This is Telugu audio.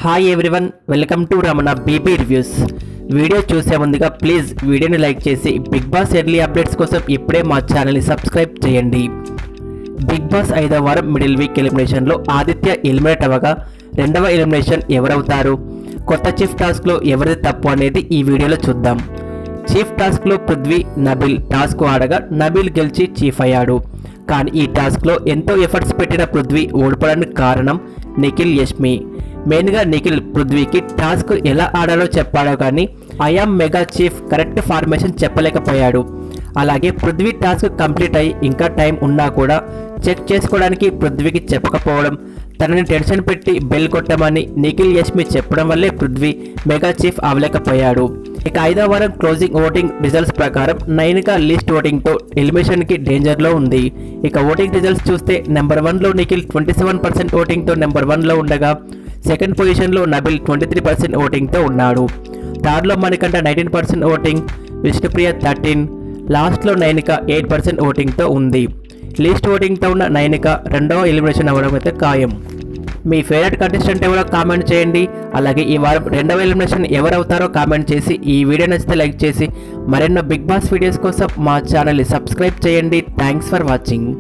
Hi everyone, welcome to Ramana BB reviews. Video చూసే ముందుగా ప్లీజ్ వీడియోని లైక్ చేసి బిగ్ బాస్ ఎర్లీ అప్డేట్స్ కోసం ఇప్పుడే మా ఛానల్ని సబ్స్క్రైబ్ చేయండి. బిగ్ బాస్ 5వ వారం మిడిల్ వీక్ ఎలిమినేషన్లో ఆదిత్య ఎలిమినేట్ అవ్వగా రెండవ ఎలిమినేషన్ ఎవరవుతారు, కొత్త చీఫ్ టాస్క్లో ఎవరిది తప్పు అనేది ఈ వీడియోలో చూద్దాం. చీఫ్ టాస్క్లో పృథ్వీ, నబిల్ టాస్క్ ఆడగా నబిల్ గెలిచి చీఫ్ అయ్యాడు. కానీ ఈ టాస్క్లో ఎంతో ఎఫర్ట్స్ పెట్టిన పృథ్వీ ఓడిపోవడానికి కారణం నిఖిల్, యష్మి. మెయిన్గా నిఖిల్ పృథ్వీకి టాస్క్ ఎలా ఆడాలో చెప్పాడో కానీ ఐఆమ్ మెగా చీఫ్ కరెక్ట్ ఫార్మేషన్ చెప్పలేకపోయాడు. అలాగే పృథ్వీ టాస్క్ కంప్లీట్ అయ్యి ఇంకా టైం ఉన్నా కూడా చెక్ చేసుకోవడానికి పృథ్వీకి చెప్పకపోవడం, తనని టెన్షన్ పెట్టి బెల్ కొట్టమని నిఖిల్, యష్మి చెప్పడం వల్లే పృథ్వీ మెగా చీఫ్ అవ్వలేకపోయాడు. ఇక 5వ వారం క్లోజింగ్ ఓటింగ్ రిజల్ట్స్ ప్రకారం నైనిక లీస్ట్ ఓటింగ్తో ఎలిమినేషన్కి డేంజర్లో ఉంది. ఇక ఓటింగ్ రిజల్ట్స్ చూస్తే నెంబర్ 1లో నిఖిల్ 27% ఓటింగ్తో నెంబర్ 1లో ఉండగా సెకండ్ పొజిషన్లో నబిల్ 23% ఓటింగ్తో ఉన్నాడు. థర్డ్లో మణికంఠ 19% ఓటింగ్, విష్ణుప్రియ 13, లాస్ట్లో నైనిక 8% ఓటింగ్తో ఉంది. లీస్ట్ ఓటింగ్తో ఉన్న నైనిక రెండవ ఎలిమినేషన్ అవ్వడం అయితే ఖాయం. మీ ఫేవరెట్ కంటెస్టెంట్ ఎవరో కామెంట్ చేయండి. అలాగే ఈ వారం రెండవ ఎలిమినేషన్ ఎవరు అవుతారో కామెంట్ చేసి, ఈ వీడియో నచ్చితే లైక్ చేసి మరెన్నో బిగ్ బాస్ వీడియోస్ కోసం మా ఛానల్ని సబ్స్క్రైబ్ చేయండి. Thanks for watching.